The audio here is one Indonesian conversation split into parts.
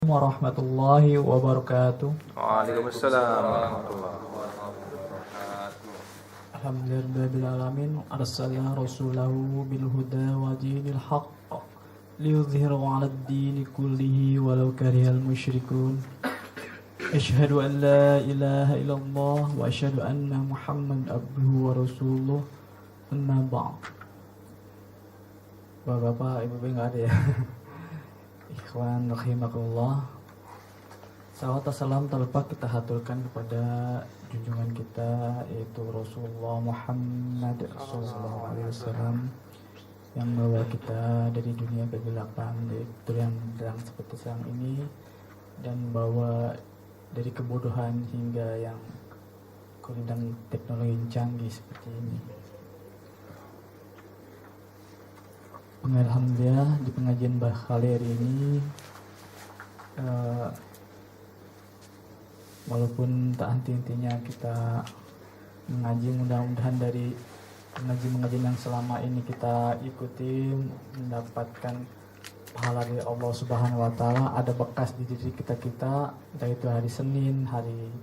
Warahmatullahi wabarakatuh. Waalaikumsalam warahmatullahi wabarakatuh. Alhamdulillahirrahmanirrahim. Arsala rasulahu bilhuda wa dinil haqq liyudhhirahu 'alad dini kullihi walau karihal musyrikun. Asyhadu an la ilaha illallah wa asyhadu anna Muhammad abduhu wa rasuluh. Amma ba'd. Bapak-bapak, ibu-ibu enggak ada ya. Ikhwan rahimakumullah. Salawat salam terlepas kita haturkan kepada junjungan kita, yaitu Rasulullah Muhammad sallallahu alaihi wasallam, yang membawa kita dari dunia kegelapan, yaitu yang terang seperti sekarang ini, dan bawa dari kebodohan hingga yang kondang teknologi canggih seperti ini. Alhamdulillah, di pengajian kali hari ini, walaupun tak henti-hentinya kita mengaji, mudah-mudahan dari pengajian yang selama ini kita ikuti mendapatkan pahala dari Allah Subhanahu wa Ta'ala. Ada bekas di diri kita, entah itu hari Senin, hari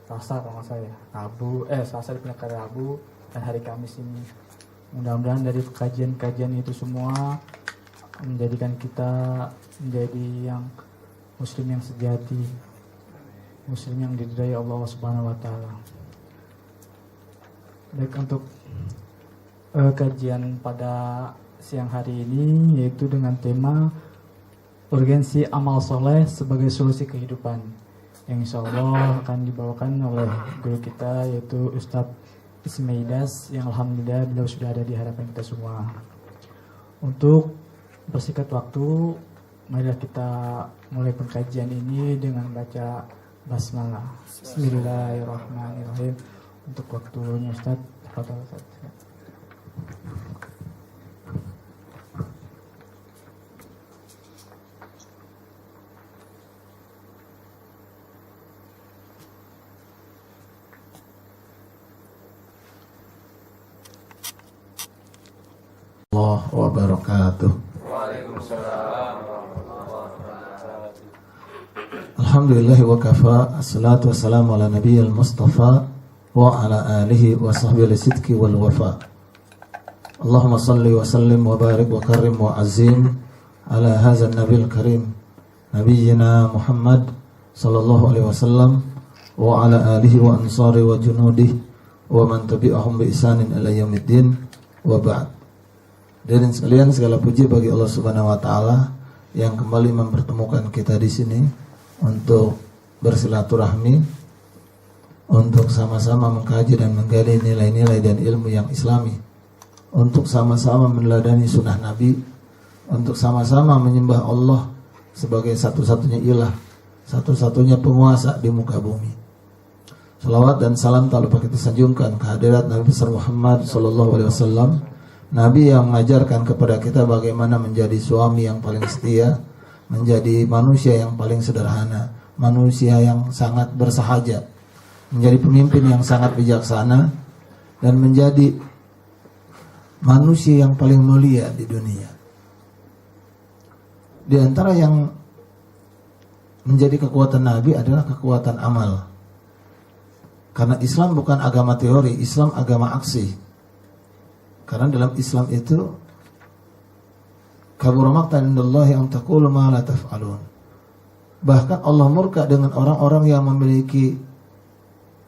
Selasa kalau nggak salah ya, Selasa dipindah ke Rabu, dan hari Kamis ini. Mudah-mudahan dari kajian-kajian itu semua menjadikan kita menjadi yang muslim yang sejati, muslim yang diridhai Allah Subhanahu wa Ta'ala. Baik, untuk kajian pada siang hari ini yaitu dengan tema urgensi amal soleh sebagai solusi kehidupan, yang insya Allah akan dibawakan oleh guru kita yaitu Ustadz Ismaidas, yang alhamdulillah beliau sudah ada di hadapan kita semua. Untuk bersingkat waktu, marilah kita mulai pengkajian ini dengan baca basmalah. Bismillahirrahmanirrahim. Untuk waktunya Ustaz, tafadhol Ustaz. Allah wabarakatuh. Waalaikumsalam warahmatullahi wabarakatuh. Alhamdulillah wa kafa. Assalatu wassalamu ala nabiyyil mustafa wa ala alihi wa sahbihi sidqi wal wafa. Allahumma salli wa sallim wa barik wa karim wa azim ala hadzal nabiyil karim nabiyyina Muhammad sallallahu alaihi wasallam wa ala alihi wa ansari wa junudi wa man tabi'ahum bi ihsanin ila yaumiddin wa ba'd. Dan sekalian, segala puji bagi Allah Subhanahu wa Ta'ala yang kembali mempertemukan kita di sini untuk bersilaturahmi, untuk sama-sama mengkaji dan menggali nilai-nilai dan ilmu yang islami, untuk sama-sama meneladani sunnah Nabi, untuk sama-sama menyembah Allah sebagai satu-satunya ilah, satu-satunya penguasa di muka bumi. Salawat dan salam tak lupa kita sanjungkan kehadirat Nabi besar Muhammad sallallahu alaihi wasallam, Nabi yang mengajarkan kepada kita bagaimana menjadi suami yang paling setia, menjadi manusia yang paling sederhana, manusia yang sangat bersahaja, menjadi pemimpin yang sangat bijaksana, dan menjadi manusia yang paling mulia di dunia. Di antara yang menjadi kekuatan Nabi adalah kekuatan amal. Karena Islam bukan agama teori, Islam agama aksi. Karena dalam Islam itu kabura maqtan indallahi an taqulu ma la taf'alun. Bahkan Allah murka dengan orang-orang yang memiliki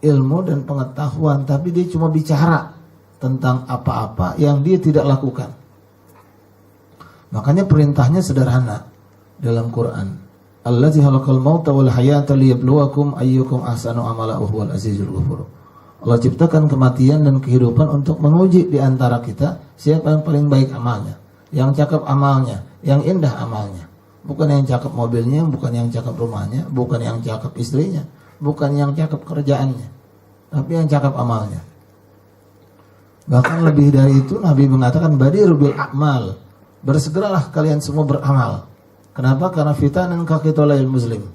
ilmu dan pengetahuan tapi dia cuma bicara tentang apa-apa yang dia tidak lakukan. Makanya perintahnya sederhana dalam Quran. Allazi khalaqal mauta wal hayata liyabluwakum ayyukum ahsanu amala wa huwal azizul ghafur. Allah ciptakan kematian dan kehidupan untuk menguji di antara kita siapa yang paling baik amalnya, yang cakep amalnya, yang indah amalnya. Bukan yang cakep mobilnya, bukan yang cakep rumahnya, bukan yang cakep istrinya, bukan yang cakep kerjaannya, tapi yang cakep amalnya. Bahkan lebih dari itu Nabi mengatakan badiru bil a'mal, bersegeralah kalian semua beramal. Kenapa? Karena fitanan kaqitalail muslim.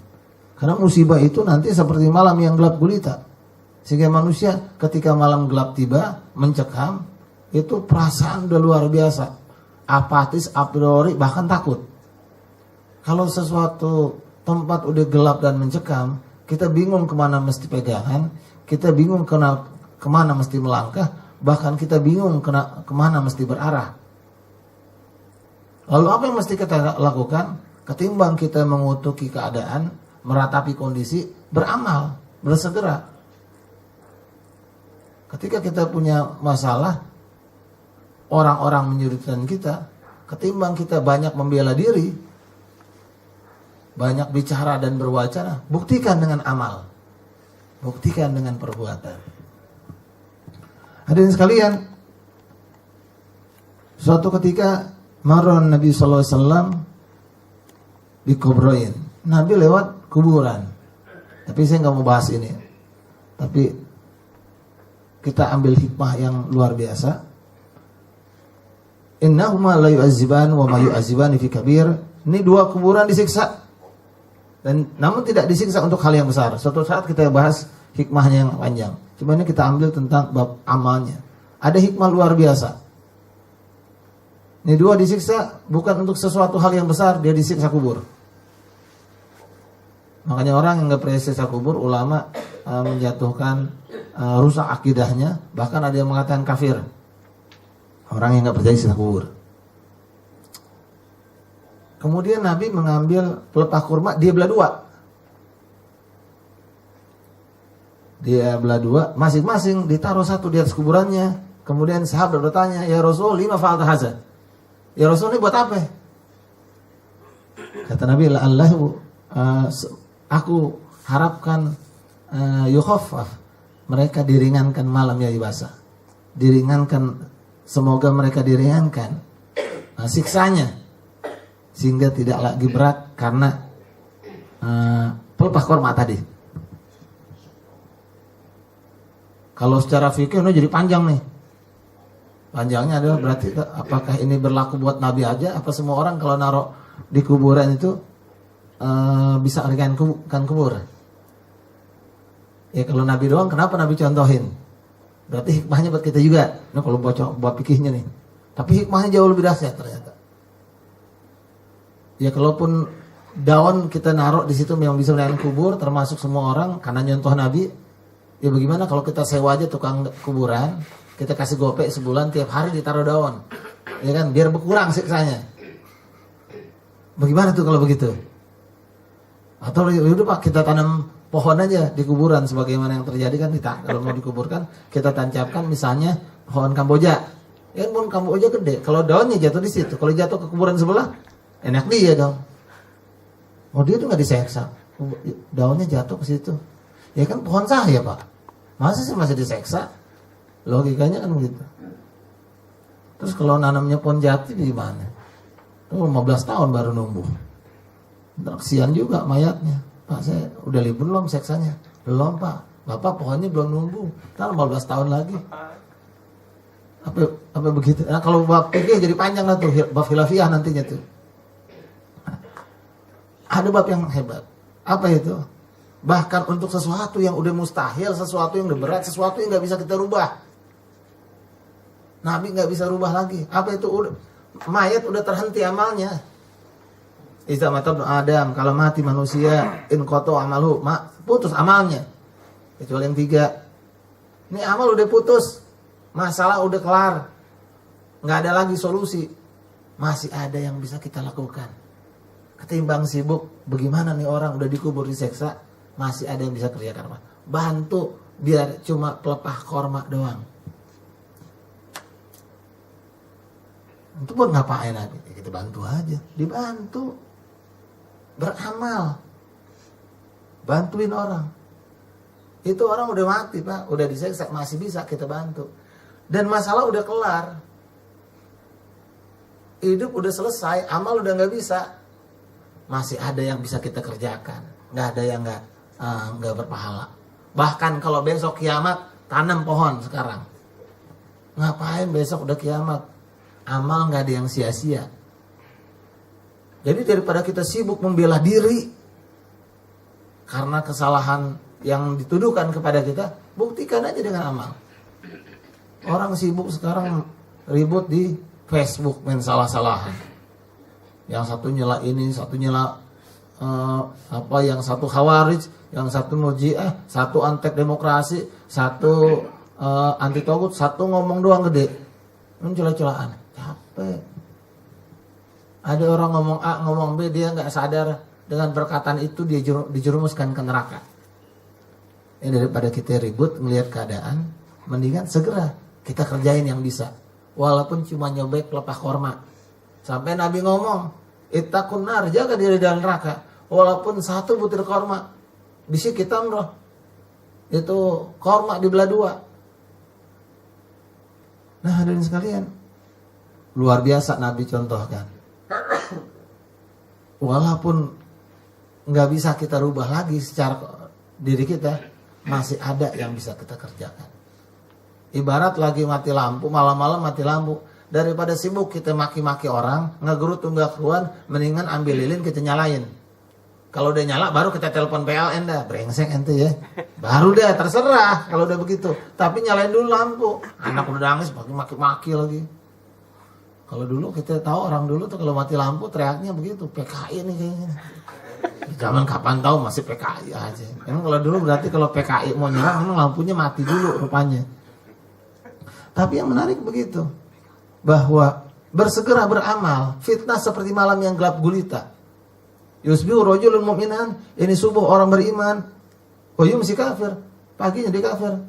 Karena musibah itu nanti seperti malam yang gelap gulita. Sehingga manusia ketika malam gelap tiba, mencekam, itu perasaan udah luar biasa. Apatis, a priori, bahkan takut. Kalau sesuatu tempat udah gelap dan mencekam, kita bingung kemana mesti pegangan, kita bingung kemana mesti melangkah, bahkan kita bingung kemana mesti berarah. Lalu apa yang mesti kita lakukan? Ketimbang kita mengutuki keadaan, meratapi kondisi, beramal, bersegera. Ketika kita punya masalah, orang-orang menyudutkan kita, ketimbang kita banyak membela diri, banyak bicara dan berwacana, buktikan dengan amal, buktikan dengan perbuatan. Hadirin sekalian, suatu ketika maron Nabi sallallahu alaihi wasallam di kubroin. Nabi lewat kuburan. Tapi saya nggak mau bahas ini. Tapi kita ambil hikmah yang luar biasa. Innahuma la yu'azziban wa ma yu'azzibani fi kabir. Ini dua kuburan disiksa. Dan namun tidak disiksa untuk hal yang besar. Suatu saat kita bahas hikmahnya yang panjang. Cuma ini kita ambil tentang bab amalnya. Ada hikmah luar biasa. Ini dua disiksa bukan untuk sesuatu hal yang besar, dia disiksa kubur. Makanya orang yang nggak percaya siksa kubur, ulama menjatuhkan rusak akidahnya, bahkan ada yang mengatakan kafir. Orang yang nggak percaya siksa kubur. Kemudian Nabi mengambil pelepah kurma, dia belah dua. Dia belah dua, masing-masing ditaruh satu di atas kuburannya. Kemudian sahabat bertanya, "Ya Rasul, lima fa'alta hadza?" Ya Rasul, ini buat apa? Kata Nabi, "La'allahu aku harapkan yukhaffaf, mereka diringankan malam ya basah. Diringankan, semoga mereka diringankan siksanya sehingga tidak lagi berat karena pelepah korma tadi." Kalau secara fikih ini jadi panjang nih. Panjangnya adalah berarti apakah ini berlaku buat Nabi aja, apa semua orang kalau naruh di kuburan itu bisa ringankan kubur? Ya kalau Nabi doang, kenapa Nabi contohin? Berarti hikmahnya buat kita juga. Nah kalau buat fikihnya nih. Tapi hikmahnya jauh lebih dahsyat ternyata. Ya kalaupun daun kita naruh di situ yang bisa ringankan kubur, termasuk semua orang karena nyontoh Nabi. Ya bagaimana kalau kita sewa aja tukang kuburan, kita kasih gopek sebulan tiap hari ditaruh daun, ya kan, biar berkurang siksanya. Bagaimana tuh kalau begitu? Atau yaudah Pak, kita tanam pohon aja di kuburan sebagaimana yang terjadi kan, kita kalau mau dikuburkan kita tancapkan misalnya pohon kamboja. Ya pohon kamboja gede, kalau daunnya jatuh di situ, kalau jatuh ke kuburan sebelah, enak dia dong. Oh dia tuh nggak diseksa, daunnya jatuh ke situ. Ya kan pohon saya Pak, masa sih masih diseksa? Logikanya kan begitu. Terus kalau nanamnya pohon jati gimana? 15 tahun baru numbuh. Kasihan juga mayatnya. Pak saya udah libur belum seksanya? Belum Pak. Bapak pohonnya belum numbuh. Ntar 15 tahun lagi. Apa begitu? Nah kalau bab fikih jadi panjang lah tuh. Bab khilafiyah nantinya tuh. Ada bab yang hebat. Apa itu? Bahkan untuk sesuatu yang udah mustahil, sesuatu yang udah berat, sesuatu yang gak bisa kita rubah. Nabi gak bisa rubah lagi. Apa itu? Mayat udah terhenti amalnya. Iza matab Adam, kalau mati manusia, in koto amalu, putus amalnya. Kecuali yang 3. Ini amal udah putus, masalah udah kelar, gak ada lagi solusi. Masih ada yang bisa kita lakukan. Ketimbang sibuk, bagaimana nih orang udah dikubur diseksa, masih ada yang bisa kerjakan. Bantu, biar cuma pelepah korma doang. Itu buat ngapain lagi? Ya kita bantu aja. Dibantu. Beramal. Bantuin orang. Itu orang udah mati Pak. Udah diseksa, masih bisa kita bantu. Dan masalah udah kelar. Hidup udah selesai. Amal udah gak bisa. Masih ada yang bisa kita kerjakan. Gak ada yang gak berpahala. Bahkan kalau besok kiamat, tanam pohon sekarang. Ngapain besok udah kiamat? Amal gak ada yang sia-sia. Jadi daripada kita sibuk membela diri karena kesalahan yang dituduhkan kepada kita, buktikan aja dengan amal. Orang sibuk sekarang ribut di Facebook main salah-salahan. Yang satu nyela ini, satu nyela yang satu khawarij, yang satu murji'ah, satu antek demokrasi, satu anti togut, satu ngomong doang gede. Mencela-celaan. Capek. Ada orang ngomong A, ngomong B, dia nggak sadar dengan perkataan itu dia dijerumuskan ke neraka. Daripada kita ribut melihat keadaan, mendingan segera kita kerjain yang bisa. Walaupun cuma nyobek pelepah korma. Sampai Nabi ngomong, ittaqun nar, jaga diri dari neraka. Walaupun satu butir korma, bisi kita roh. Itu korma dibelah dua. Nah, hadirin sekalian, luar biasa Nabi contohkan. Walaupun nggak bisa kita rubah lagi secara diri kita, masih ada yang bisa kita kerjakan. Ibarat lagi mati lampu, malam-malam mati lampu, daripada sibuk kita maki-maki orang, ngegerut tunggak ruan, mendingan ambil lilin kita nyalain. Kalau udah nyala baru kita telepon PLN dah, brengsek ente ya. Baru deh terserah kalau udah begitu. Tapi nyalain dulu lampu. Anak udah nangis maki-maki lagi. Kalau dulu kita tahu orang dulu tuh kalau mati lampu teriaknya begitu, PKI nih kayaknya. Zaman kapan tahu masih PKI aja. Emang kalau dulu berarti kalau PKI mau nyerang memang lampunya mati dulu rupanya. Tapi yang menarik begitu, bahwa bersegera beramal, fitnah seperti malam yang gelap gulita. Yusbihu rajulun mu'minan, ini subuh orang beriman, wa yumsi kafir, paginya dia kafir.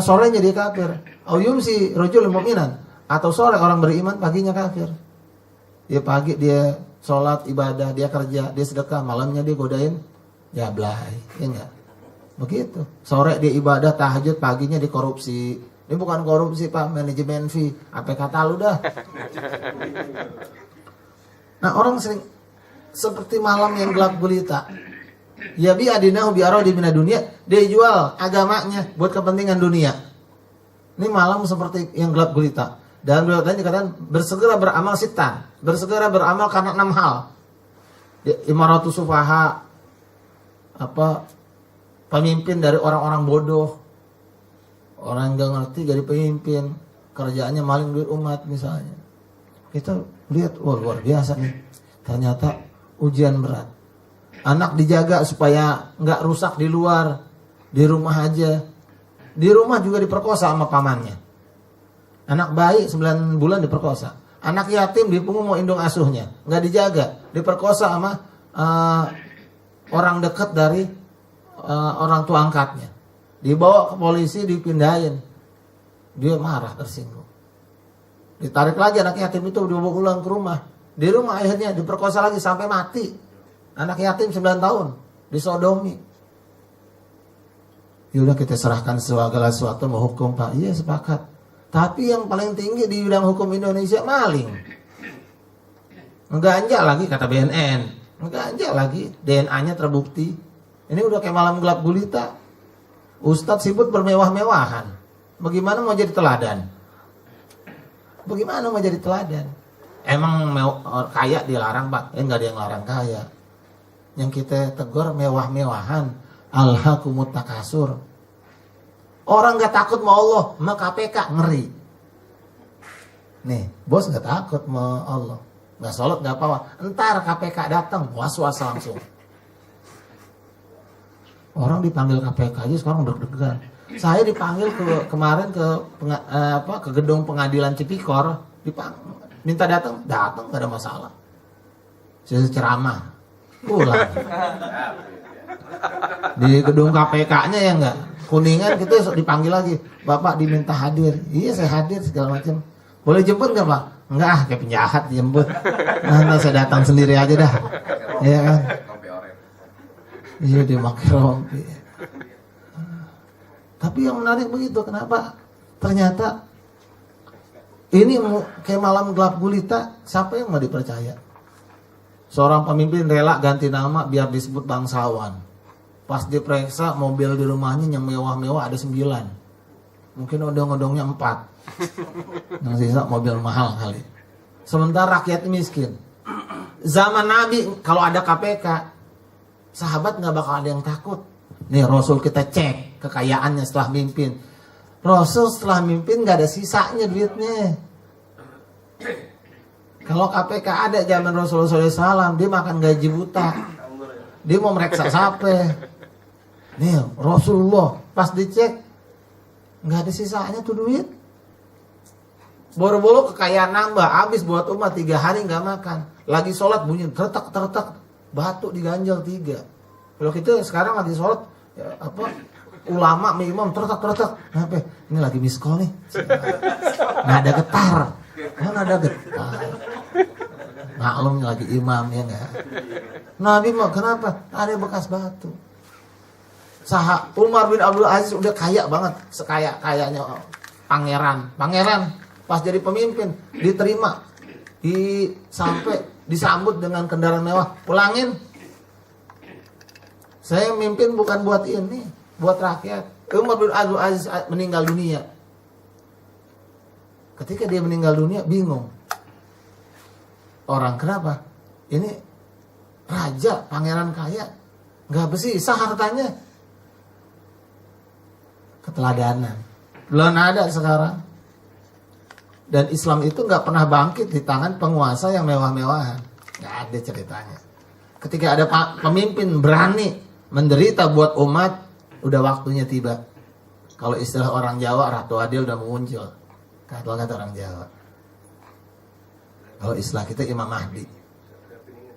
Sorenya dia kafir. Au yumsi rajulun mu'minan, atau sore orang beriman, paginya kafir. Dia pagi dia sholat, ibadah, dia kerja, dia sedekah, malamnya dia godain jablay, ya enggak? Begitu. Sore dia ibadah, tahajud, paginya dia korupsi. Ini bukan korupsi Pak, manajemen fee. Apa kata lu dah? Nah, orang sering seperti malam yang gelap gulita. Ya bi adinahu bi aradi minad dunya, dia jual agamanya buat kepentingan dunia. Ini malam seperti yang gelap gulita. Dan beliau tadi dikatakan bersegera beramal sitan, bersegera beramal karena 6 hal. 500 sufaha, pemimpin dari orang-orang bodoh, orang yang gak ngerti jadi pemimpin, kerjaannya maling duit umat misalnya. Kita lihat, wah luar biasa nih. Ternyata ujian berat. Anak dijaga supaya nggak rusak di luar, di rumah aja. Di rumah juga diperkosa sama pamannya. Anak bayi 9 bulan diperkosa. Anak yatim dipungut mau indung asuhnya, nggak dijaga, diperkosa sama orang dekat dari orang tua angkatnya. Dibawa ke polisi, dipindahin. Dia marah, tersinggung. Ditarik lagi anak yatim itu, dibawa pulang ke rumah. Di rumah akhirnya diperkosa lagi sampai mati. Anak yatim 9 tahun, disodomi. Yaudah kita serahkan segala sesuatu mau hukum Pak. Iya sepakat. Tapi yang paling tinggi di bidang hukum Indonesia maling. Ngeganja lagi kata BNN. Ngeganja lagi, DNA-nya terbukti. Ini udah kayak malam gelap gulita. Ustadz sibuk bermewah-mewahan. Bagaimana mau jadi teladan? Bagaimana mau jadi teladan? Emang kaya dilarang Pak? Enggak ada yang larang kaya. Yang kita tegur mewah-mewahan. Alhaakumut takasur. Orang gak takut sama Allah, sama KPK ngeri. Nih, bos gak takut sama Allah, gak sholat gak apa-apa. Entar KPK datang, was-was langsung. Orang dipanggil KPK aja sekarang deg-degan. Saya dipanggil kemarin ke gedung pengadilan Cipikor, minta datang gak ada masalah. Saya ceramah, pulang. Di gedung KPK-nya ya enggak. Kuningan kita dipanggil lagi, Bapak diminta hadir. Iya saya hadir segala macam. Boleh jemput nggak Pak? Enggak, kayak penjahat dijemput. Nah, saya datang sendiri aja dah. Iya kan? Iya dia pakai rompi. Tapi yang menarik begitu, kenapa? Ternyata ini kayak malam gelap gulita, siapa yang mau dipercaya? Seorang pemimpin rela ganti nama biar disebut bangsawan. Pas diperiksa mobil di rumahnya yang mewah-mewah ada 9. Mungkin odong-odongnya 4. Yang sisa mobil mahal kali. Sementara rakyat miskin. Zaman Nabi kalau ada KPK, sahabat gak bakal ada yang takut. Nih Rasul kita cek kekayaannya setelah mimpin. Rasul setelah mimpin gak ada sisanya duitnya. Kalau KPK ada zaman Rasulullah SAW, dia makan gaji buta. Dia mau mereksa siapa? Nih Rasulullah pas dicek nggak ada sisanya tuh duit. Boro-boro kekayaan nambah, habis buat umat 3 hari nggak makan. Lagi sholat bunyi tertak, batu diganjal 3. Kalau kita sekarang lagi sholat, ya, ulama imam tertak. Kenapa? Ini lagi miss call nih. Nggak ada getar. Mana ada getar? Maklum lagi imam ya nggak. Nabi mau kenapa? Ada bekas batu. Umar bin Abdul Aziz udah kaya banget, sekaya-kayanya pangeran. Pas jadi pemimpin diterima, sampai disambut dengan kendaraan mewah. Pulangin. Saya mimpin bukan buat ini, buat rakyat. Umar bin Abdul Aziz meninggal dunia. Ketika dia meninggal dunia, bingung. Orang kenapa? Ini raja, pangeran kaya, nggak bersisa hartanya. Keteladanan. Belum ada sekarang. Dan Islam itu nggak pernah bangkit di tangan penguasa yang mewah-mewahan. Nggak ada ceritanya. Ketika ada pemimpin berani menderita buat umat, udah waktunya tiba. Kalau istilah orang Jawa, Ratu Adil udah muncul. Kata orang Jawa. Kalau istilah kita Imam Mahdi,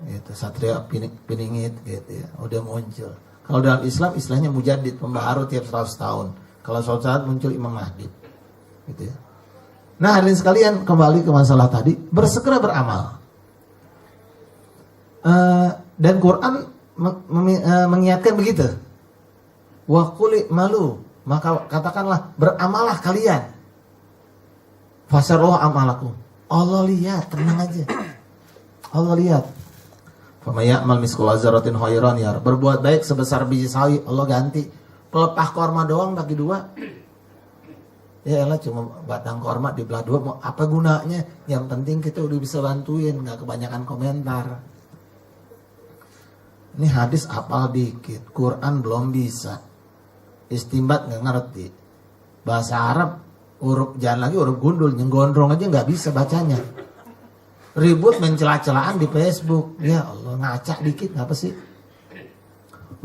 gitu, Satria Piningit, gitu ya, udah muncul. Kalau dalam Islam istilahnya mujaddid, pembaharu tiap 100 tahun. Kalau suatu saat muncul Imam Mahdi, gitu ya. Nah, hadirin sekalian, kembali ke masalah tadi, bersegera beramal. Dan Quran mengingatkan begitu. Wa qul malu, maka katakanlah beramalah kalian. Fasarruh amalakum. Allah lihat, tenang aja. Allah lihat. Faman ya'mal misqala dzarratin khairan yara. Berbuat baik sebesar biji sawi, Allah ganti. Pelepah korma doang bagi 2. Ya elah cuma batang korma dibelah 2, mau apa gunanya? Yang penting kita udah bisa bantuin, nggak kebanyakan komentar. Ini hadis apal dikit, Quran belum bisa. Istimbat nggak ngerti. Bahasa Arab huruf jangan lagi huruf gundul, nyenggondrong aja nggak bisa bacanya. Ribut mencela-celaan di Facebook. Ya Allah, ngacak dikit ngapa sih?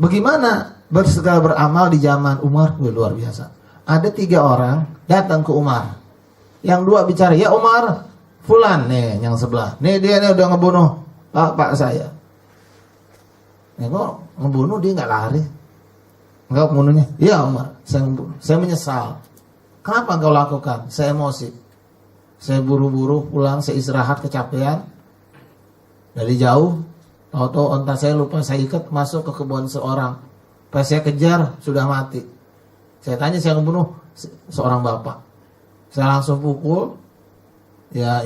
Bagaimana bersegera beramal di zaman Umar? Luar biasa. Ada 3 orang datang ke Umar. Yang 2 bicara, ya Umar, fulan nih yang sebelah. Nih dia nih udah ngebunuh pak saya. Nih kok ngebunuh dia nggak lari? Enggak membunuhnya? Ya Umar, saya membunuh. Saya menyesal. Kenapa engkau lakukan? Saya emosi. Saya buru-buru pulang, saya istirahat kecapean. Dari jauh, tahu-tahu onta saya lupa saya ikat masuk ke kebun seorang. Pas saya kejar, sudah mati. Saya tanya siapa yang membunuh? Seorang bapak. Saya langsung pukul. Ya,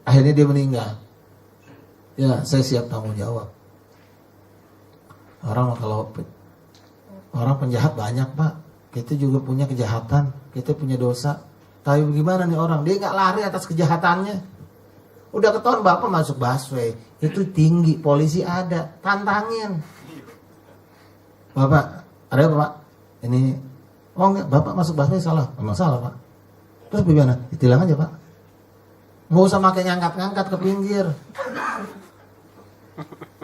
akhirnya dia meninggal. Ya, saya siap tanggung jawab. Orang penjahat banyak, Pak. Kita juga punya kejahatan, kita punya dosa. Tapi bagaimana nih orang? Dia nggak lari atas kejahatannya. Udah ketahuan bapak masuk busway, itu tinggi, polisi ada, tantangin. Bapak, ada apa Pak? Ini, oh enggak, bapak masuk busway salah, memang salah Pak. Terus bagaimana? Ditilang aja Pak. Nggak usah pakai ngangkat-ngangkat ke pinggir.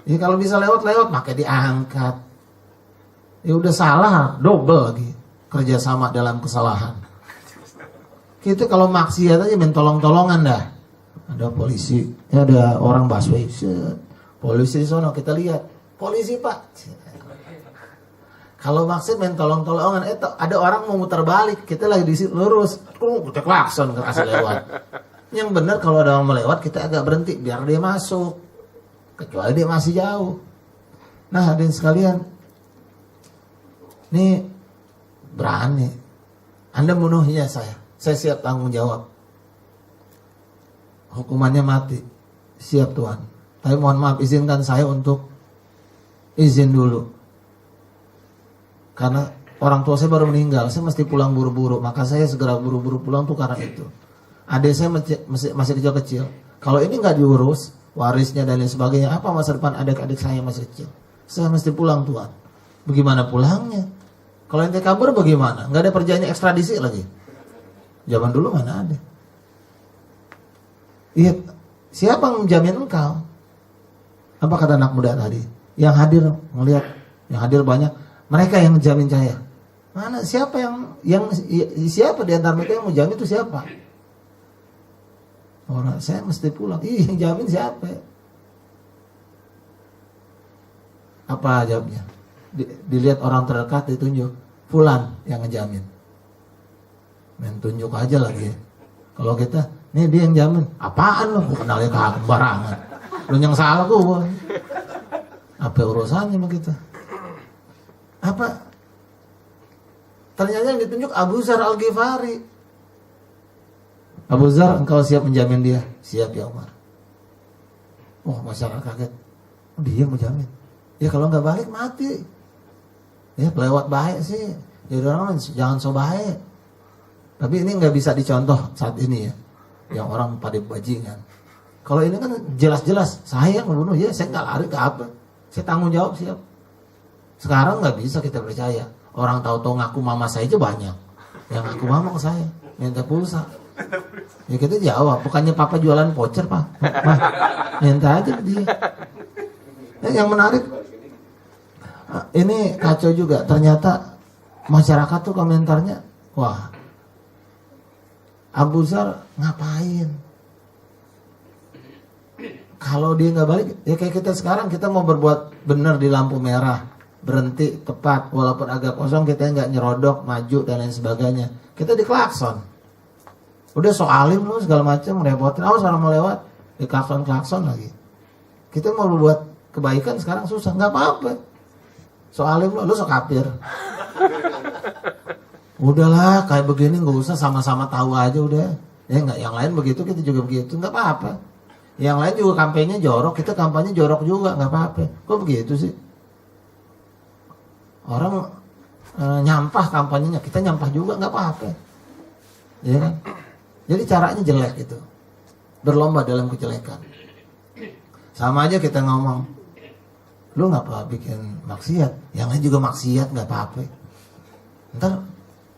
Ya kalau bisa lewat-lewat, pakai diangkat. Ya udah salah, double lagi. Kerjasama dalam kesalahan. Kita kalau maksiat aja main tolong-tolongan dah. Ada polisi, ya ada orang busway. Polisi di sana kita lihat. Polisi Pak. Kalau maksud main tolong-tolongan, ada orang mau muter balik. Kita lagi di situ lurus. Kita klakson kasih lewat. Yang benar kalau ada orang melewat kita agak berhenti biar dia masuk. Kecuali dia masih jauh. Nah hadirin sekalian, ini berani. Anda bunuhnya saya siap tanggung jawab. Hukumannya mati. Siap Tuhan. Tapi mohon maaf, izinkan saya untuk izin dulu. Karena orang tua saya baru meninggal, saya mesti pulang buru-buru. Maka saya segera buru-buru pulang tuh karena itu. Adik saya masih kecil-kecil. Kalau ini nggak diurus, warisnya dan lain sebagainya, apa masa depan adik-adik saya masih kecil? Saya mesti pulang Tuhan. Bagaimana pulangnya? Kalau ente kabur bagaimana? Nggak ada perjanjian ekstradisi lagi. Zaman dulu mana ada? Iya, Siapa yang menjamin engkau? Apa kata anak muda tadi? Yang hadir melihat, yang hadir banyak, mereka yang menjamin saya. Mana siapa siapa di antara mereka yang menjamin itu siapa? Orang saya mesti pulang. Yang jamin siapa? Apa jawabnya? Dilihat orang terdekat ditunjuk, fulan yang ngejamin. Main tunjuk aja lagi. Kalau kita, nih dia yang jamin. Apaan lo? Gue kenalnya kagak barangan. Lu yang salah gue. Apa urusannya sama kita? Apa? Ternyata yang ditunjuk Abu Zar Al-Ghifari. Abu Zar, engkau siap menjamin dia? Siap ya Umar. Oh, masyarakat kaget. Oh, dia menjamin. Ya kalau nggak balik mati. Ya lewat baik sih. Jadi orang jangan so baik. Tapi ini nggak bisa dicontoh saat ini ya. Yang orang pada bajingan. Kalau ini kan jelas-jelas saya yang membunuh, ya saya nggak lari ke apa. Saya tanggung jawab siap. Sekarang nggak bisa kita percaya. Orang tahu-tahu ngaku mama saya aja banyak. Yang ngaku mama ke saya minta pulsa. Ya kita jawab, bukannya papa jualan voucher pak. Minta aja dia. Yang menarik, ini kacau juga. Ternyata masyarakat tuh komentarnya, wah, Abu Zar ngapain? Kalau dia nggak balik, ya kayak kita sekarang, kita mau berbuat benar di lampu merah, berhenti tepat, walaupun agak kosong, kita nggak nyerodok, maju dan lain sebagainya. Kita diklakson, udah soalim lu segala macam, repotin. Awas orang mau lewat, diklakson lagi. Kita mau berbuat kebaikan sekarang susah, nggak apa-apa. Soalim lu sok kafir. Udahlah kayak begini nggak usah, sama-sama tahu aja udah. Ya nggak, yang lain begitu kita juga begitu, nggak apa-apa. Yang lain juga kampanye jorok, kita kampanye jorok juga, nggak apa-apa. Kok begitu sih? Orang nyampah kampanyenya, kita nyampah juga, nggak apa-apa. Ya kan? Jadi caranya jelek itu, berlomba dalam kejelekan. Sama aja kita ngomong, lu ngapa bikin maksiat? Yang lain juga maksiat, nggak apa-apa. Ntar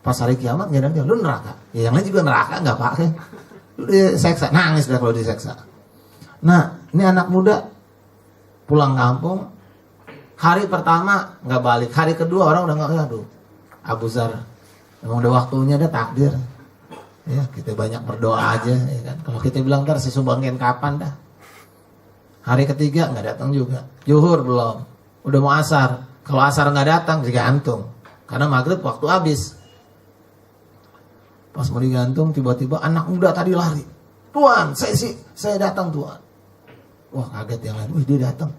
pas hari kiamat nggak ada, lu neraka. Ya, yang lain juga neraka, nggak apa-apa. Lu diseksa, nangis dah kalau diseksa. Nah, ini anak muda pulang kampung, hari pertama nggak balik, hari kedua orang udah nggak, aduh, Abu Zar, emang udah waktunya, udah takdir. Ya, kita banyak berdoa aja, ya kan. Kalau kita bilang ntar saya sumbangin kapan dah. Hari ketiga nggak datang juga, zuhur belum, udah mau asar. Kalau asar nggak datang, digantung, karena maghrib waktu habis. Pas mau digantung, tiba-tiba anak muda tadi lari. Tuan, saya datang Tuan. Wah kaget yang lain, wih dia datang.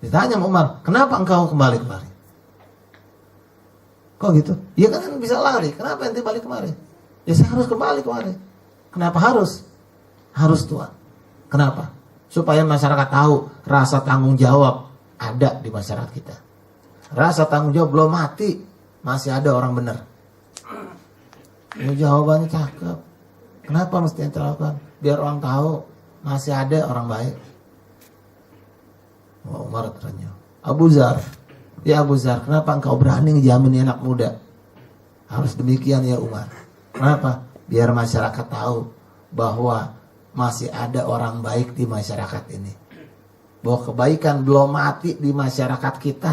Ditanya Umar, kenapa engkau kembali kemari? Kok gitu? Iya kan bisa lari, kenapa ente balik kemari? Ya saya harus kembali kemari. Kenapa harus? Harus Tuan. Kenapa? Supaya masyarakat tahu rasa tanggung jawab ada di masyarakat kita. Rasa tanggung jawab belum mati, masih ada orang benar. Ini jawabannya cakep. Kenapa mesti ente lakukan? Biar orang tahu masih ada orang baik. Oh, Umar ternyata, Abu Zar, ya Abu Zar, kenapa engkau berani ngejamin anak muda? Harus demikian ya Umar. Kenapa? Biar masyarakat tahu bahwa masih ada orang baik di masyarakat ini. Bahwa kebaikan belum mati di masyarakat kita.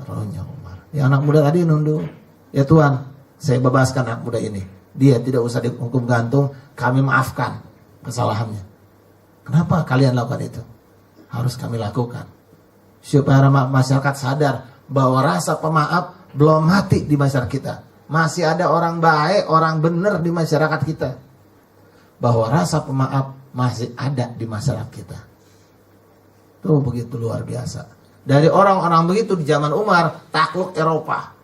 Terusnya Umar. Ya anak muda tadi nunduk. Ya Tuhan, saya bebaskan anak muda ini. Dia tidak usah dihukum gantung. Kami maafkan kesalahannya. Kenapa kalian lakukan itu? Harus kami lakukan. Supaya masyarakat sadar bahwa rasa pemaaf belum mati di masyarakat kita. Masih ada orang baik, orang benar di masyarakat kita. Bahwa rasa pemaaf masih ada di masyarakat kita. Tuh begitu luar biasa. Dari orang-orang begitu di zaman Umar, takluk Eropa.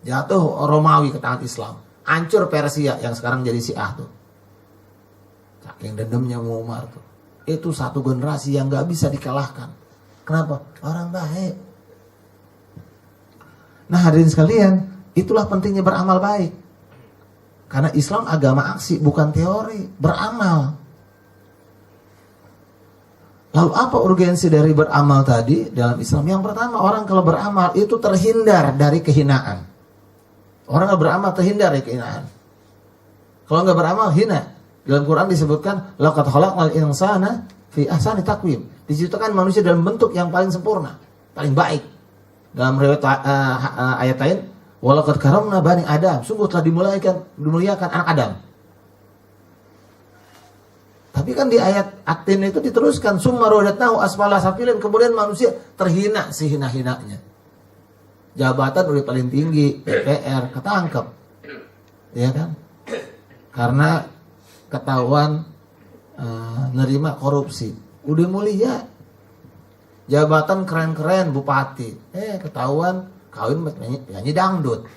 Jatuh Romawi ke tangan Islam. Hancur Persia yang sekarang jadi Syiah tuh. Saking dendamnya Umar tuh. Itu satu generasi yang gak bisa dikalahkan. Kenapa? Orang baik. Nah hadirin sekalian, itulah pentingnya beramal baik. Karena Islam agama aksi, bukan teori. Beramal. Lalu apa urgensi dari beramal tadi dalam Islam? Yang pertama, orang kalau beramal itu terhindar dari kehinaan. Orang gak beramal terhindar dari kehinaan. Kalau gak beramal, hina. Dalam Quran disebutkan laqad khalaqnal insana fi ahsani taqwim. Diciptakan manusia dalam bentuk yang paling sempurna, paling baik. Dalam riwayat ayat lain, walaqad karamna bani Adam, sungguh telah dimuliakan anak Adam. Tapi kan di ayat At-Tin itu diteruskan summa radatnahu asfala safilin, kemudian manusia terhina sehina-hinanya. Jabatan udah paling tinggi, DPR ketangkep. Ya kan? Karena ketahuan nerima korupsi. Udah mulia, jabatan keren-keren bupati, ketahuan kawin penyanyi dangdut,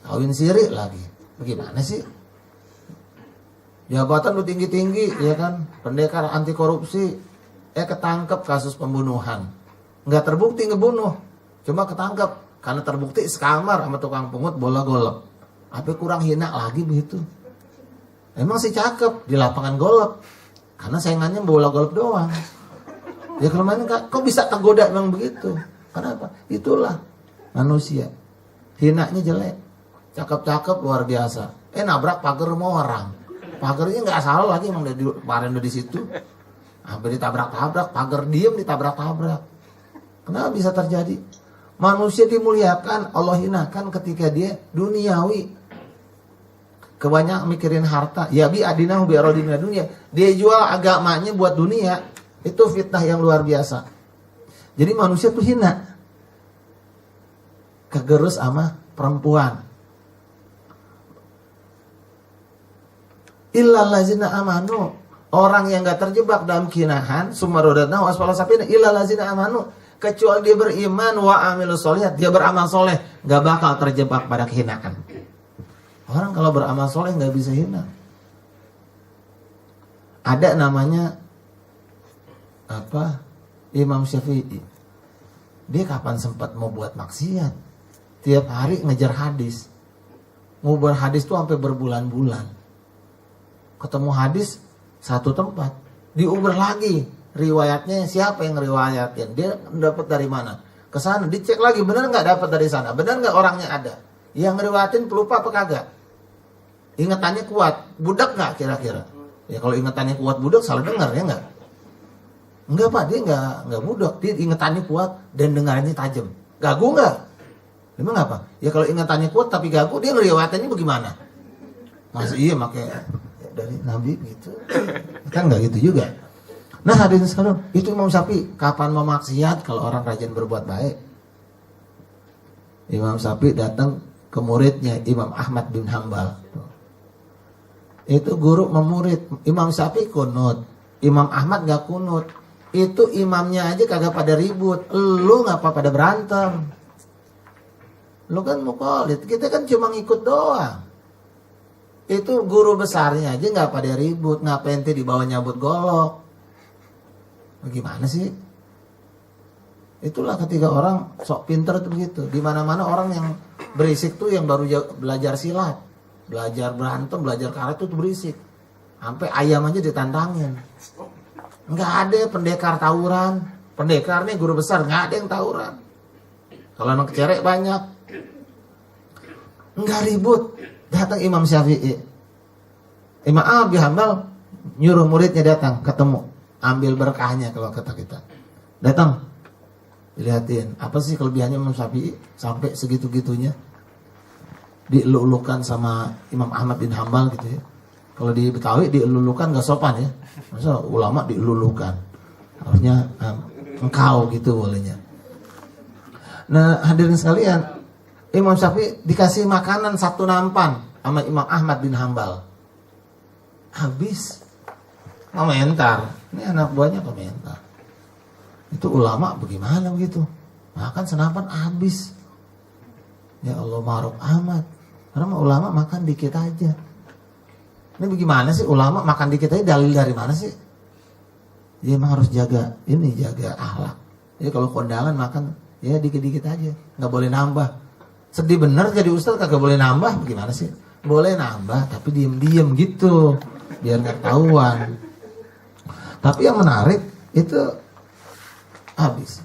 kawin siri lagi. Bagaimana sih? Jabatan udah tinggi-tinggi, ya kan? Pendekar anti korupsi, ketangkep kasus pembunuhan. Nggak terbukti ngebunuh, cuma ketangkep karena terbukti sekamar sama tukang pungut bola golep. Apa kurang hina lagi begitu? Emang sih cakep di lapangan golf, karena saingannya bola golf doang. Ya kalau main kok bisa tergoda memang begitu. Kenapa? Itulah manusia. Hinanya jelek, cakep-cakep luar biasa. Nabrak pagar sama orang. Pagarnya nggak salah lagi, emang kemarin udah di situ. Hampir ditabrak-tabrak, pagar diem ditabrak-tabrak. Kenapa bisa terjadi? Manusia dimuliakan, Allah hinakan ketika dia duniawi. Kebanyakan mikirin harta, ya bi adinahu bi aradina dunia. Dia jual agamanya buat dunia. Itu fitnah yang luar biasa. Jadi manusia tuh hina, kegerus sama perempuan. Illal ladzina amanu, orang yang gak terjebak dalam kehinahan, summa radatnahu asfala safilin, illal ladzina amanu, kecuali dia beriman wa amilus sholihat, dia beramal soleh, gak bakal terjebak pada kehinaan. Orang kalau beramal soleh nggak bisa hina. Ada namanya Imam Syafi'i. Dia kapan sempat mau buat maksiat? Tiap hari ngejar hadis. Mau berhadis tuh sampai berbulan-bulan. Ketemu hadis satu tempat, diuber lagi riwayatnya, siapa yang riwayatin? Dia dapat dari mana? Kesana dicek lagi, benar nggak dapat dari sana? Benar nggak orangnya ada? Yang riwayatin pelupa apa kagak? Ingatannya kuat, budak nggak kira-kira? Ya kalau ingatannya kuat budak salah dengar ya nggak? Enggak Pak, dia nggak budak, dia ingatannya kuat dan dengarannya tajam. Gagu nggak? Emang apa? Ya kalau ingatannya kuat tapi gagu, dia ngeriwayatannya bagaimana? Masih iya pakai dari Nabi gitu? Kan nggak gitu juga. Nah hadirin sekalian, itu Imam Syafi'i. Kapan mau maksiat kalau orang rajin berbuat baik? Imam Syafi'i datang ke muridnya Imam Ahmad bin Hambal. Itu guru memurid. Imam Syafi'i kunut, Imam Ahmad gak kunut. Itu imamnya aja kagak pada ribut. Lu ngapa pada berantem? Lu kan muqallid, kita kan cuma ngikut doang. Itu guru besarnya aja gak pada ribut. Ngapain di bawah nyabut golok? Bagaimana sih? Itulah ketika orang sok pinter itu begitu. Di mana-mana orang yang berisik tuh yang baru belajar silat, belajar berantem, belajar karet tuh berisik. Sampai ayam aja ditantangin. Nggak ada pendekar tawuran. Pendekar nih guru besar, nggak ada yang tawuran. Kalau anak cerek banyak. Nggak ribut. Datang Imam Syafi'i. Imam Ahmad bin Hambal nyuruh muridnya datang, ketemu. Ambil berkahnya kalau kata kita. Datang. Dilihatin, apa sih kelebihannya Imam Syafi'i sampai segitu-gitunya? Dielulukan sama Imam Ahmad bin Hambal gitu ya. Kalau di Betawi dielulukan gak sopan ya. Masa ulama dielulukan. Harusnya engkau gitu bolehnya. Nah hadirin sekalian, Imam Syafi'i dikasih makanan satu nampan sama Imam Ahmad bin Hambal. Habis. Komentar. Ini anak buahnya komentar. Itu ulama bagaimana begitu? Makan senampan habis. Ya Allah maruk amat. Karena ulama makan dikit aja. Ini bagaimana sih ulama makan dikit aja, dalil dari mana sih? Ya emang harus jaga akhlak. Jadi kalau kondangan makan ya dikit-dikit aja, nggak boleh nambah. Sedih bener jadi ustaz kagak boleh nambah, bagaimana sih? Boleh nambah tapi diem-diem gitu, biar nggak ketahuan. Tapi yang menarik itu habis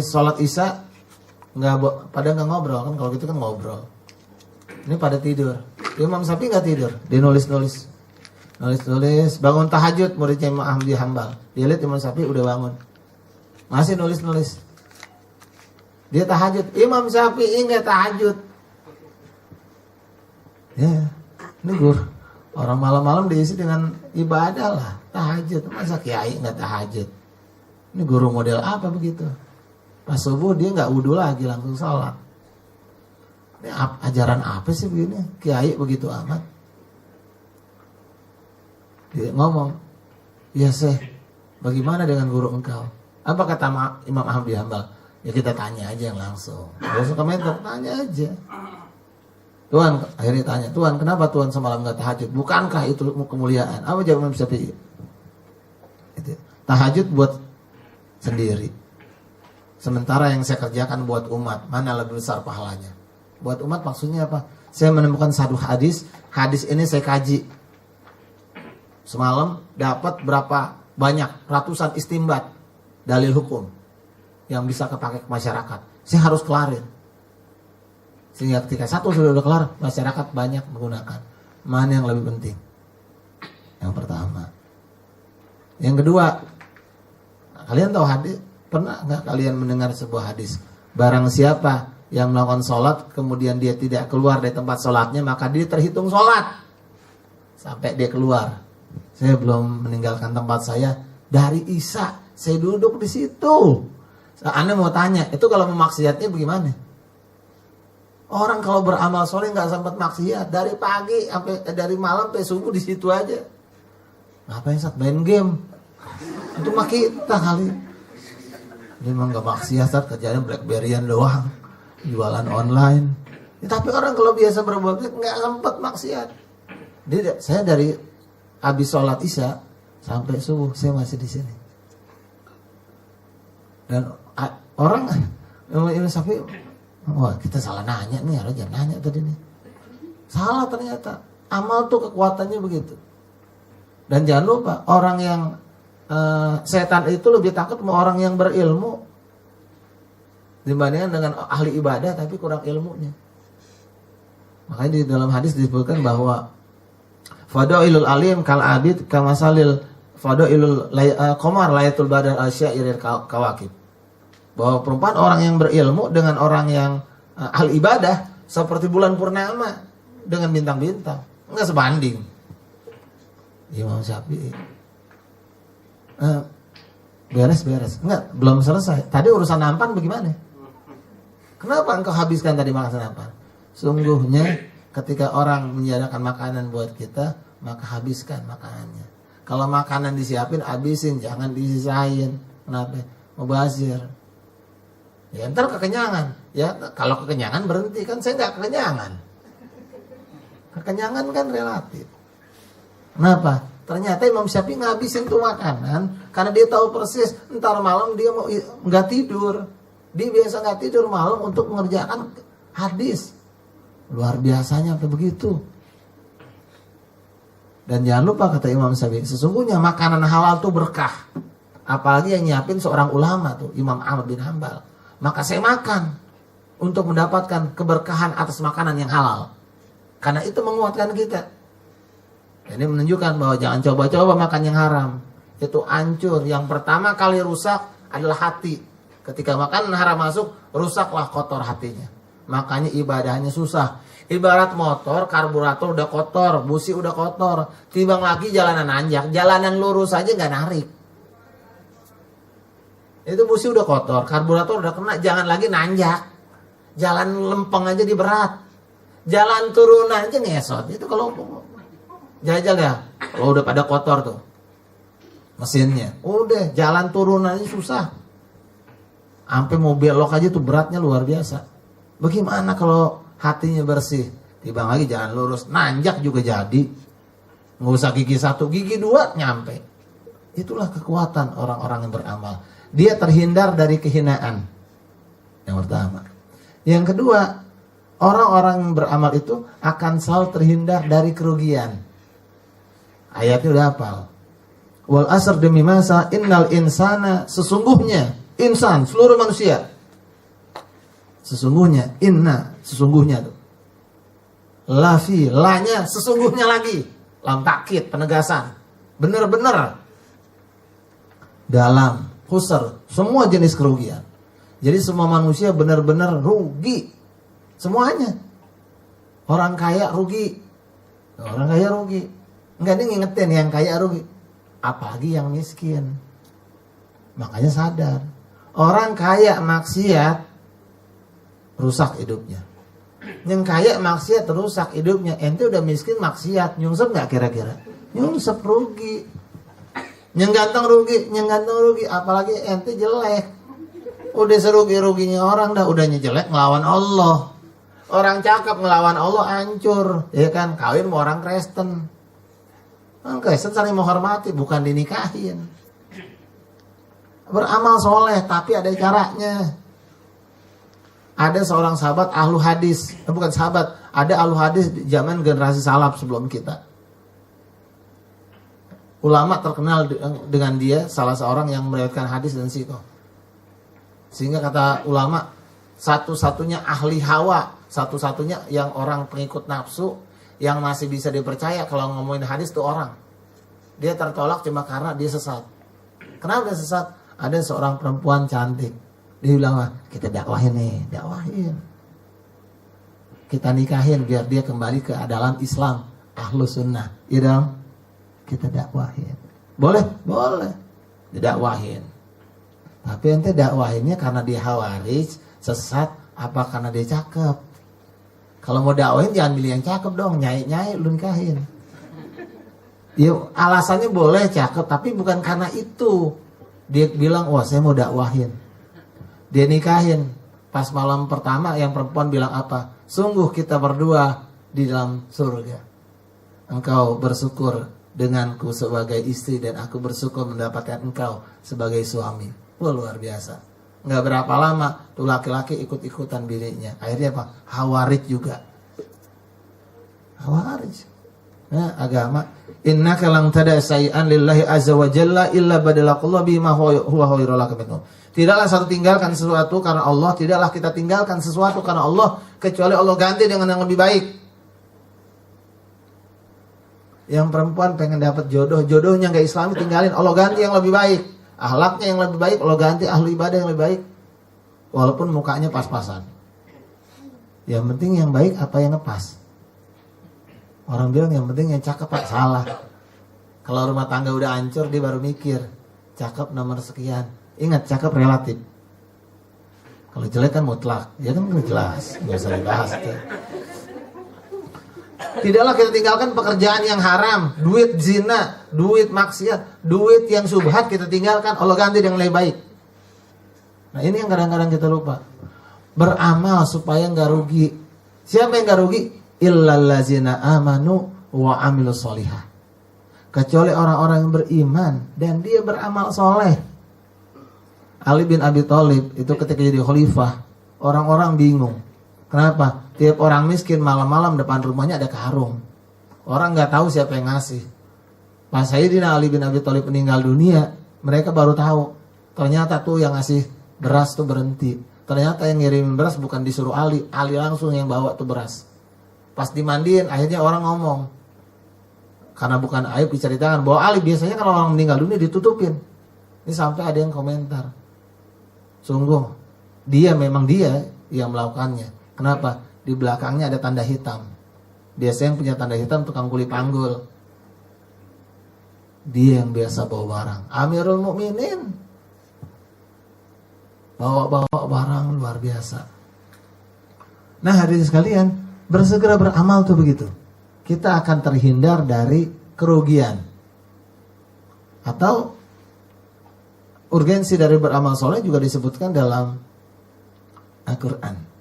sholat isya pada nggak ngobrol kan, kalau gitu kan ngobrol. Ini pada tidur. Imam Syafi'i nggak tidur, dia nulis. Bangun tahajud muridnya Imam Ahmad bin Hambal. Dia lihat Imam Syafi'i udah bangun, masih nulis. Dia tahajud, Imam Syafi'i nggak tahajud. Ya, ini guru. Orang malam-malam diisi dengan ibadah lah, tahajud. Masa kiai nggak tahajud? Ini guru model apa begitu? Pas subuh dia nggak wudhu lagi, langsung sholat. Ini ajaran apa sih begini? Kiai begitu amat. Dia ngomong, ya Syekh, bagaimana dengan guru engkau? Apa kata Imam Ahmad bin Hambal? Ya kita tanya aja yang langsung. Gak usah komentar, tanya aja. Tuhan, akhirnya tanya, Tuhan kenapa Tuhan semalam gak tahajud? Bukankah itu kemuliaan? Apa jawab Imam Syafi'i? Tahajud buat sendiri. Sementara yang saya kerjakan buat umat, mana lebih besar pahalanya? Buat umat maksudnya apa? Saya menemukan satu hadis ini saya kaji. Semalam dapat berapa banyak ratusan istimbat dalil hukum yang bisa kepakai ke masyarakat. Saya harus kelarin. Sehingga ketika satu sudah kelar, masyarakat banyak menggunakan. Mana yang lebih penting? Yang pertama. Yang kedua, kalian tahu hadis? Pernah nggak kalian mendengar sebuah hadis? Barang siapa yang melakukan sholat, kemudian dia tidak keluar dari tempat sholatnya, maka dia terhitung sholat sampai dia keluar. Saya belum meninggalkan tempat saya dari Isya, saya duduk di situ. Anda mau tanya, itu kalau memaksiatnya bagaimana? Orang kalau beramal soleh nggak sempat maksiat dari pagi sampai dari malam sampai subuh di situ aja. Ngapain saat main game? Itu mah kita kali. Dia memang nggak maksiat, saat kerjanya BlackBerryan doang, jualan online. Ya, tapi orang kalau biasa berbuat nggak sempat maksiat. Saya dari habis sholat Isya sampai subuh saya masih di sini. Dan orang Imam Syafi'i, wah kita salah nanya nih, harus jangan nanya tadi nih. Salah ternyata. Amal tuh kekuatannya begitu. Dan jangan lupa orang yang setan itu lebih takut sama orang yang berilmu dibandingkan dengan ahli ibadah tapi kurang ilmunya. Makanya di dalam hadis disebutkan bahwa fadailul alim kal abid kamasalil fadailul qamar layatul badar asyairil kawakib. Bahwa perumpamaan orang yang berilmu dengan orang yang ahli ibadah seperti bulan purnama dengan bintang-bintang. Enggak sebanding. Imam Syafi'i. Beres. Enggak, belum selesai. Tadi urusan nampan bagaimana? Kenapa engkau habiskan tadi makan nampan? Sungguhnya ketika orang menyediakan makanan buat kita, maka habiskan makanannya. Kalau makanan disiapin, habisin, jangan disisain. Kenapa? Mubazir. Ya ntar kekenyangan. Ya kalau kekenyangan berhenti, kan saya nggak kekenyangan. Kekenyangan kan relatif. Kenapa? Ternyata Imam Syafi'i ngabisin tuh makanan karena dia tahu persis ntar malam dia mau nggak tidur. Dia biasa nggak tidur malam untuk mengerjakan hadis. Luar biasanya apa begitu. Dan jangan lupa kata Imam Syafi'i, sesungguhnya makanan halal tuh berkah. Apalagi yang nyiapin seorang ulama tuh, Imam Ahmad bin Hambal. Maka saya makan untuk mendapatkan keberkahan atas makanan yang halal. Karena itu menguatkan kita. Ini menunjukkan bahwa jangan coba-coba makan yang haram. Itu hancur. Yang pertama kali rusak adalah hati. Ketika makanan haram masuk, rusaklah kotor hatinya. Makanya ibadahnya susah. Ibarat motor, karburator udah kotor, busi udah kotor. Timbang lagi jalanan nanjak, jalanan lurus aja gak narik. Itu busi udah kotor, karburator udah kena, jangan lagi nanjak. Jalan lempeng aja di berat. Jalan turunan aja ngesot. Itu kalau jajal ya, kalau udah pada kotor tuh mesinnya, udah jalan turunan aja susah. Sampai mau belok aja tuh beratnya luar biasa. Bagaimana kalau hatinya bersih? Timbang lagi jalan lurus, nanjak juga jadi. Nggak usah gigi 1, gigi 2 nyampe. Itulah kekuatan orang-orang yang beramal. Dia terhindar dari kehinaan. Yang pertama. Yang kedua, orang-orang yang beramal itu akan selalu terhindar dari kerugian. Ayatnya udah hafal. Wal asr demi masa innal insana, sesungguhnya insan, seluruh manusia. Sesungguhnya, sesungguhnya tuh. lafi, lanya sesungguhnya lagi, lam takkid, penegasan, benar-benar dalam khusr, semua jenis kerugian. Jadi semua manusia benar-benar rugi semuanya. Orang kaya rugi, orang kaya rugi. Enggak, dia ngingetin yang kaya rugi, apalagi yang miskin. Makanya sadar, orang kaya maksiat rusak hidupnya. Yang kaya maksiat rusak hidupnya. Ente udah miskin maksiat, nyungsep nggak kira-kira? Nyungsep, rugi. Yang ganteng rugi, apalagi ente jelek. Udah serugi-ruginya orang dah, udahnya jelek ngelawan Allah. Orang cakep ngelawan Allah hancur, ya kan? Kawin sama orang Kristen. Orang Kristen saling menghormati, bukan dinikahin. Beramal soleh, tapi ada caranya. Ada seorang sahabat ahlu hadis, bukan sahabat, ada ahlu hadis di zaman generasi salaf sebelum kita. Ulama terkenal dengan dia, salah seorang yang meriwayatkan hadis dan sikoh. Sehingga kata ulama, satu-satunya ahli hawa, satu-satunya yang orang pengikut nafsu yang masih bisa dipercaya kalau ngomongin hadis itu orang. Dia tertolak cuma karena dia sesat. Kenapa dia sesat? Ada seorang perempuan cantik. Dia bilang, kita dakwahin nih, dakwahin. Kita nikahin biar dia kembali ke dalam Islam, ahlu sunnah. Iya dong? Kita dakwahin. Boleh? Boleh. Didakwahin. Tapi ente dakwahinnya karena dia khawarij, sesat, apa karena dia cakep? Kalau mau dakwahin jangan milih yang cakep dong, nyai-nyai lu nikahin. Ya alasannya boleh cakep, tapi bukan karena itu. Dia bilang, wah saya mau dakwahin. Dia nikahin. Pas malam pertama yang perempuan bilang apa? Sungguh kita berdua di dalam surga. Engkau bersyukur denganku sebagai istri dan aku bersyukur mendapatkan engkau sebagai suami. Wah luar biasa. Nggak berapa lama tuh laki-laki ikut-ikutan bininya. Akhirnya apa? Khawarij juga. Khawarij. Nah, agama. Innaka lam tada say'an lillahi azza wa jalla illa badalakullah bima huwa khairul lak minhu. Tidaklah satu tinggalkan sesuatu karena Allah, tidaklah kita tinggalkan sesuatu karena Allah kecuali Allah ganti dengan yang lebih baik. Yang perempuan pengen dapat jodoh, jodohnya nggak Islami, tinggalin, Allah ganti yang lebih baik. Akhlaknya yang lebih baik, Allah ganti ahli ibadah yang lebih baik. Walaupun mukanya pas-pasan. Yang penting yang baik apa yang ngepas. Orang bilang yang penting yang cakep, Pak, salah. Kalau rumah tangga udah hancur, dia baru mikir cakep nomor sekian. Ingat, cakep relatif. Kalau jelek kan mutlak. Ya kan jelas, nggak usah dibahas tuh. Tidaklah kita tinggalkan pekerjaan yang haram, duit zina, duit maksiat, duit yang subhat kita tinggalkan, Allah ganti dengan lebih baik. Nah ini yang kadang-kadang kita lupa. Beramal supaya nggak rugi. Siapa yang nggak rugi? Illallazina amanu wa amilus solihah. Kecuali orang-orang yang beriman dan dia beramal soleh. Ali bin Abi Thalib itu ketika jadi khalifah, orang-orang bingung. Kenapa? Tiap orang miskin malam-malam depan rumahnya ada karung. Orang nggak tahu siapa yang ngasih. Pas Sayyidina Ali bin Abi Thalib meninggal dunia, mereka baru tahu. Ternyata tuh yang ngasih beras tuh berhenti. Ternyata yang ngirimin beras bukan disuruh Ali, Ali langsung yang bawa tuh beras. Pas dimandiin, akhirnya orang ngomong. Karena bukan aib diceritakan bahwa Ali biasanya kalau orang meninggal dunia ditutupin. Ini sampai ada yang komentar. Sungguh, memang dia yang melakukannya. Kenapa? Di belakangnya ada tanda hitam. Biasanya yang punya tanda hitam tukang kuli panggul. Dia yang biasa bawa barang. Amirul Mukminin bawa barang luar biasa. Nah hadirin sekalian, bersegera beramal tuh begitu. Kita akan terhindar dari kerugian. Atau urgensi dari beramal soleh juga disebutkan dalam Al-Quran.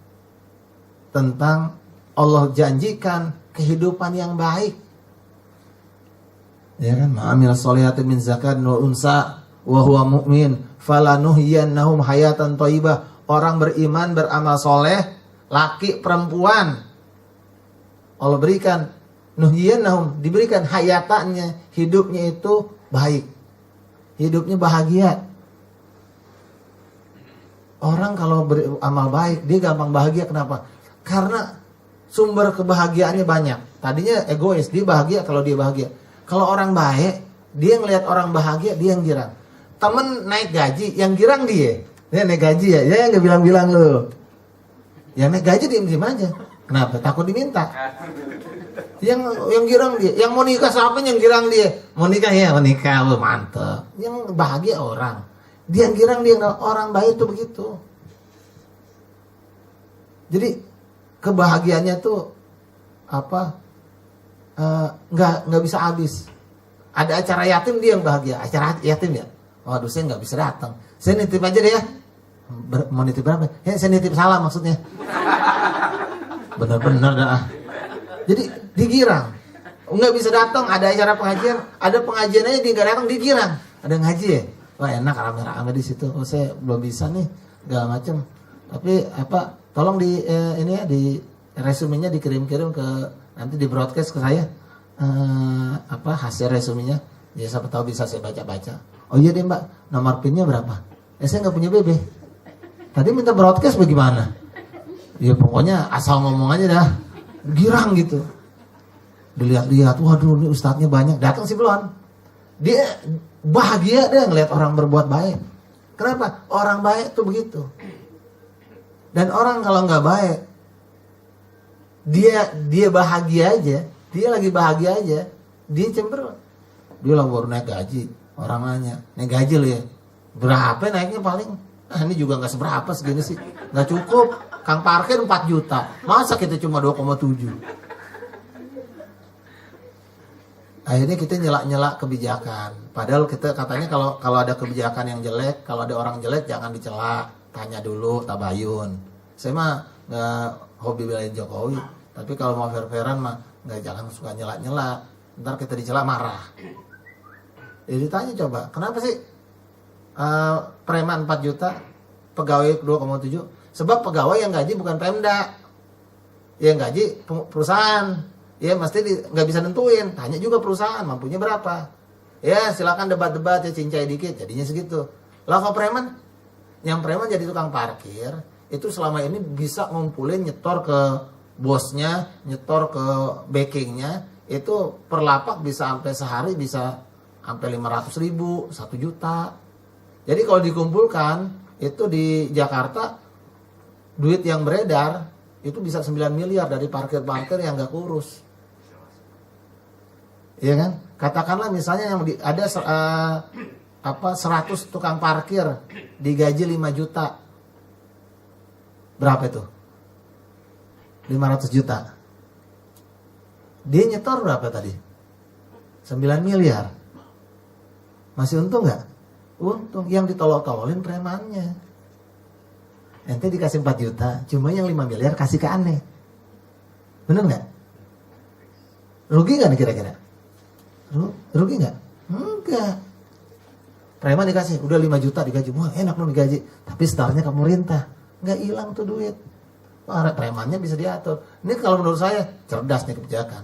Tentang Allah janjikan kehidupan yang baik. Ya kan? Ma'amil solihatin min zakat wa unsa wa huwa mu'min falanuhyiyannahum hayatan thayyibah. Orang beriman beramal soleh, laki perempuan, Allah berikan nuhyiyannahum, diberikan hayatannya, hidupnya itu baik. Hidupnya bahagia. Orang kalau beramal baik, dia gampang bahagia. Kenapa? Karena sumber kebahagiaannya banyak. Tadinya egois, dia bahagia kalau dia bahagia. Kalau orang baik, dia ngelihat orang bahagia, dia yang girang. Temen naik gaji, yang girang dia. Dia naik gaji ya, dia nggak bilang-bilang lo. Yang naik gaji diem-diem aja. Kenapa? Takut diminta. Yang girang dia, yang mau nikah siapa yang girang dia? Mau nikah ya, mau nikah, mantep. Yang bahagia orang. Dia yang girang dia, orang baik itu begitu. Jadi kebahagiaannya tuh apa? Nggak bisa habis. Ada acara yatim dia yang bahagia. Acara yatim ya. Waduh, saya nggak bisa datang. Saya nitip aja deh ya. Mau nitip berapa? Ya, saya nitip salam maksudnya. Bener-bener dah. Jadi digirang. Nggak bisa datang. Ada acara pengajian. Ada pengajian aja dia nggak datang, digirang. Ada ngaji ya. Wah enak rame-rame di situ. Oh saya belum bisa nih. Segala macem. Tapi apa? Tolong di ini ya di resumenya dikirim-kirim ke nanti di broadcast ke saya hasil resumenya ya siapa tahu bisa saya baca-baca. Oh iya deh mbak, nomor pinnya berapa? Saya nggak punya BB. Tadi minta broadcast bagaimana? Ya pokoknya asal ngomong aja dah, girang gitu. Dilihat-lihat, waduh ini ustadznya banyak, datang sih belum. Dia bahagia deh ngelihat orang berbuat baik. Kenapa? Orang baik tuh begitu. Dan orang kalau nggak baik, dia bahagia aja, dia lagi bahagia aja, dia cemberut. Dia lah baru naik gaji, orang nanya, naik gaji lo ya, berapa naiknya paling? Ini juga nggak seberapa segini sih, nggak cukup. Kang parkir 4 juta, masa kita cuma 2,7? Akhirnya kita nyela-nyela kebijakan. Padahal kita katanya kalau ada kebijakan yang jelek, kalau ada orang jelek jangan dicela, tanya dulu, tabayun. Saya mah nggak hobi belain Jokowi. Tapi kalau mau fair-fairan mah nggak, jangan suka nyela-nyela. Ntar kita dicela marah. Jadi ditanya coba, kenapa sih preman 4 juta, pegawai 2,7? Sebab pegawai yang gaji bukan Pemda, yang gaji perusahaan. Ya mesti nggak bisa nentuin. Tanya juga perusahaan mampunya berapa. Ya silakan debat-debat ya, cincai dikit, jadinya segitu. Lah kalau preman, yang preman jadi tukang parkir, itu selama ini bisa ngumpulin nyetor ke bosnya, nyetor ke backingnya, itu per lapak bisa sampai sehari bisa sampai 500.000, 1 juta. Jadi kalau dikumpulkan itu di Jakarta duit yang beredar itu bisa 9 miliar dari parkir-parkir yang gak kurus. Iya kan? Katakanlah misalnya yang ada 100 tukang parkir digaji 5 juta. Berapa itu? 500 juta. Dia nyetor berapa tadi? 9 miliar. Masih untung gak? Untung. Yang ditolol-tololin premannya. Ente dikasih 4 juta, cuma yang 5 miliar kasih ke aneh. Bener gak? Rugi gak nih kira-kira? Rugi gak? Enggak. Preman dikasih, udah 5 juta digaji. Wah enak loh digaji. Tapi setelahnya ke pemerintah. Gak hilang tuh duit. Wah premannya bisa diatur. Ini kalau menurut saya cerdas nih kebijakan.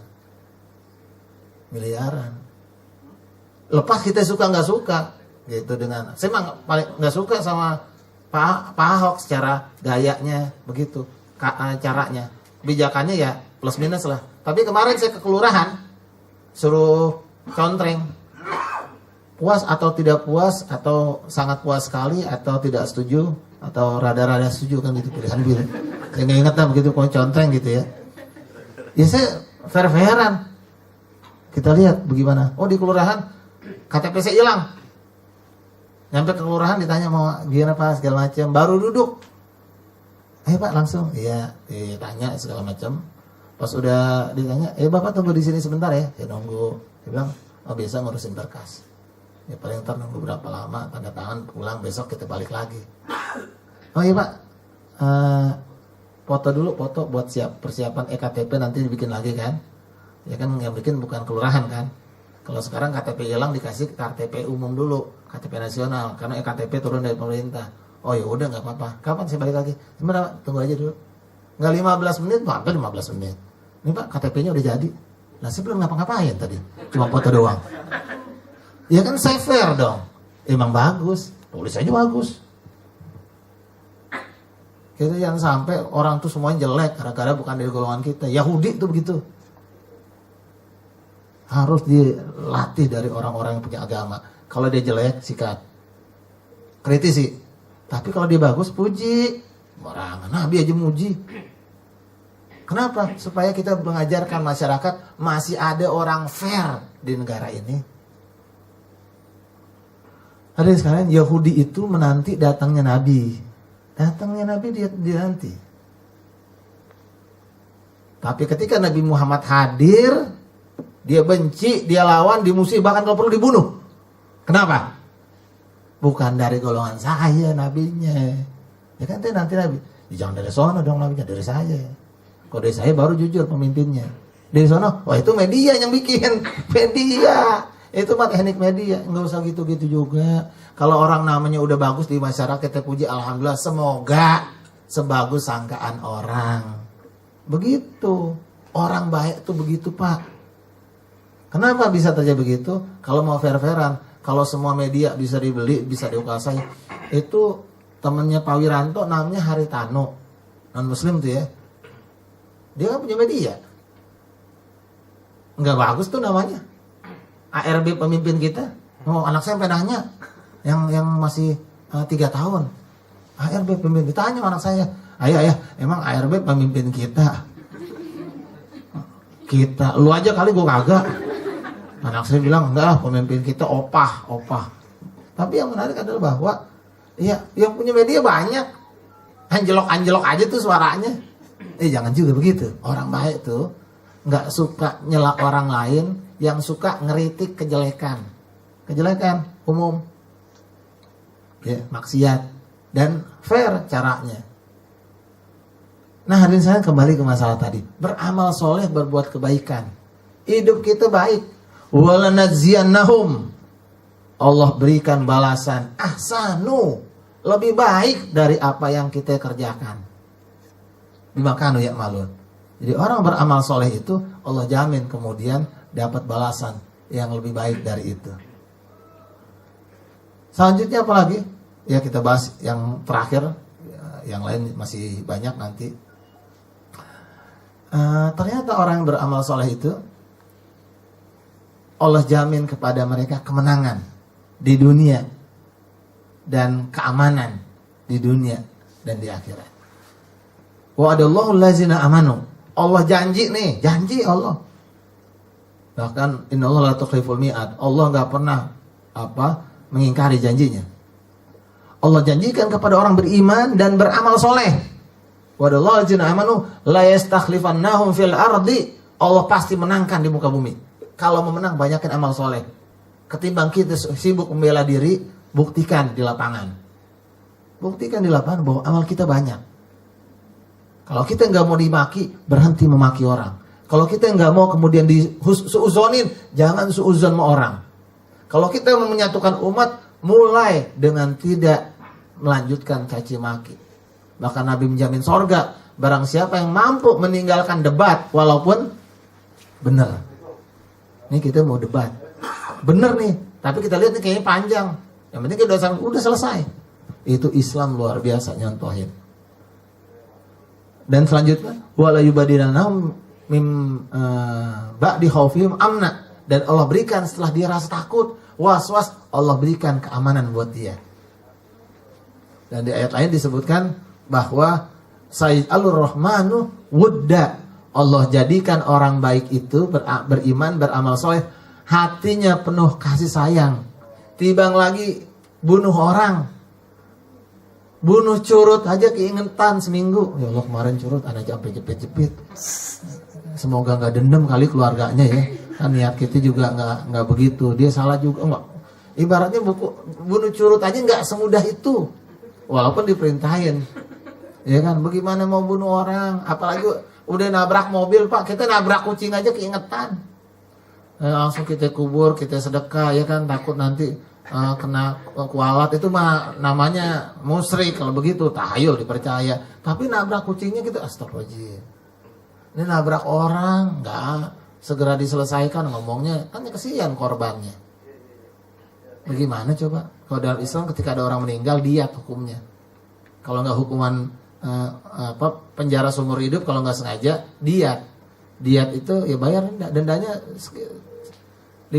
Miliaran. Lepas kita suka gak suka. Gitu dengan. Saya mah paling gak suka sama Pak Ahok secara gayanya begitu. Caranya. Kebijakannya ya plus minus lah. Tapi kemarin saya ke kelurahan. Suruh contreng. Puas atau tidak puas, atau sangat puas sekali, atau tidak setuju, atau rada-rada setuju kan gitu pilihan pilih. Saya nggak ingat lah begitu kalau contreng gitu ya. Ya saya fair-fairan. Kita lihat bagaimana. Oh di kelurahan KTP saya hilang. Nyampe ke kelurahan ditanya mau gimana Pak segala macam. Baru duduk. Pak langsung. Iya, ditanya segala macam. Pas udah ditanya, Bapak tunggu di sini sebentar ya. Saya nunggu. Dia bilang, oh biasa ngurusin berkas. Ya paling ntar nunggu berapa lama, tanda tangan, pulang, besok kita balik lagi. Oh iya Pak, foto dulu, foto buat persiapan EKTP nanti dibikin lagi kan. Ya kan yang bikin bukan kelurahan kan. Kalau sekarang KTP hilang dikasih KTP umum dulu, KTP nasional, karena EKTP turun dari pemerintah. Oh ya udah nggak apa-apa. Kapan saya balik lagi? Sebentar, tunggu aja dulu. Nggak 15 menit, hampir 15 menit. Ini Pak, KTP-nya udah jadi. Nah saya belum ngapa-ngapain tadi, cuma foto doang. Ya kan saya fair dong. Emang bagus, tulis aja bagus. Kita jangan sampai orang tuh semuanya jelek gara-gara bukan dari golongan kita. Yahudi tuh begitu. Harus dilatih dari orang-orang yang punya agama. Kalau dia jelek, sikat. Kritisi. Tapi kalau dia bagus, puji. Orang Nabi aja muji. Kenapa? Supaya kita mengajarkan masyarakat masih ada orang fair di negara ini. Hadirin sekalian, Yahudi itu menanti datangnya Nabi. Datangnya Nabi dia dinanti. Tapi ketika Nabi Muhammad hadir, dia benci, dia lawan, dimusuhi, bahkan kalau perlu dibunuh. Kenapa? Bukan dari golongan saya nabinya. Ya kan nanti Nabi. Ya, jangan dari sana dong nabinya, dari saya. Kalau dari saya baru jujur pemimpinnya. Dari sana, wah itu media yang bikin. Media. Itu mah teknik media. Nggak usah gitu-gitu juga. Kalau orang namanya udah bagus di masyarakat, kita puji alhamdulillah. Semoga sebagus sangkaan orang. Begitu. Orang baik tuh begitu, Pak. Kenapa bisa terjadi begitu? Kalau mau fair-fairan, kalau semua media bisa dibeli, bisa dikuasai. Itu temennya Pak Wiranto namanya Haritano. Non-muslim tuh ya. Dia kan punya media. Nggak bagus tuh namanya. ARB pemimpin kita. Oh, anak saya penanya. Yang masih 3 tahun. ARB pemimpin. Ditanya anak saya. Ayah, emang ARB pemimpin kita? Kita. Lu aja kali gue kagak. Anak saya bilang, enggak lah pemimpin kita opah. Tapi yang menarik adalah bahwa ya, yang punya media banyak. Anjelok-anjelok aja tuh suaranya. Jangan juga begitu. Orang baik tuh nggak suka nyela orang lain, yang suka ngeritik kejelekan. Kejelekan umum. Ya, maksiat. Dan fair caranya. Nah, hadirin saya kembali ke masalah tadi. Beramal soleh, berbuat kebaikan. Hidup kita baik. Walanadziyannahum. Allah berikan balasan ahsanu, lebih baik dari apa yang kita kerjakan. Bimakanu ya'malun. Jadi orang beramal soleh itu Allah jamin kemudian dapat balasan yang lebih baik dari itu. Selanjutnya apa lagi? Ya kita bahas yang terakhir. Yang lain masih banyak nanti. Ternyata orang yang beramal soleh itu Allah jamin kepada mereka kemenangan di dunia dan keamanan di dunia dan di akhirat. Wa'adallahu allazina amanu. Allah janji nih, janji Allah. Bahkan innallaha la tukhliful mi'ad. Allah enggak pernah mengingkari janjinya. Allah janjikan kepada orang beriman dan beramal soleh. Wa'adallahu allazina amanu la yastakhlifannahum fil ardi. Allah pasti menangkan di muka bumi. Kalau mau menang, banyakin amal soleh. Ketimbang kita sibuk membela diri, buktikan di lapangan. Buktikan di lapangan bahwa amal kita banyak. Kalau kita nggak mau dimaki, berhenti memaki orang. Kalau kita nggak mau kemudian suuzonin, jangan suuzon sama orang. Kalau kita mau menyatukan umat, mulai dengan tidak melanjutkan caci maki. Bahkan Nabi menjamin sorga, barang siapa yang mampu meninggalkan debat, walaupun benar. Ini kita mau debat, benar nih, tapi kita lihat nih kayaknya panjang. Yang penting kita udah selesai. Itu Islam luar biasa nyontohin. Dan selanjutnya wala yubadilannahum mim ba'di khaufihim amna, dan Allah berikan setelah dia rasa takut, was-was, Allah berikan keamanan buat dia. Dan di ayat lain disebutkan bahwa Sayyidul Rahmanu wudda, Allah jadikan orang baik itu beriman, beramal soleh, hatinya penuh kasih sayang. Tibang lagi bunuh orang. Bunuh curut aja keingetan seminggu. Ya Allah, kemarin curut anak sampai jepit-jepit. Semoga nggak dendam kali keluarganya ya. Kan niat kita juga nggak begitu. Dia salah juga enggak. Ibaratnya bunuh curut aja nggak semudah itu. Walaupun diperintahin. Ya kan, bagaimana mau bunuh orang? Apalagi udah nabrak mobil, Pak. Kita nabrak kucing aja keingetan. Langsung kita kubur, kita sedekah ya kan, takut nanti kena kualat. Itu mah namanya musyrik kalau begitu, tahayul dipercaya. Tapi nabrak kucingnya kita astagfirullahaladzim. Ini nabrak orang, enggak segera diselesaikan ngomongnya, kan kesian korbannya. Bagaimana coba? Kalau dalam Islam ketika ada orang meninggal, diat hukumnya. Kalau enggak hukuman penjara seumur hidup kalau nggak sengaja. Diat itu ya bayar dendanya 1.000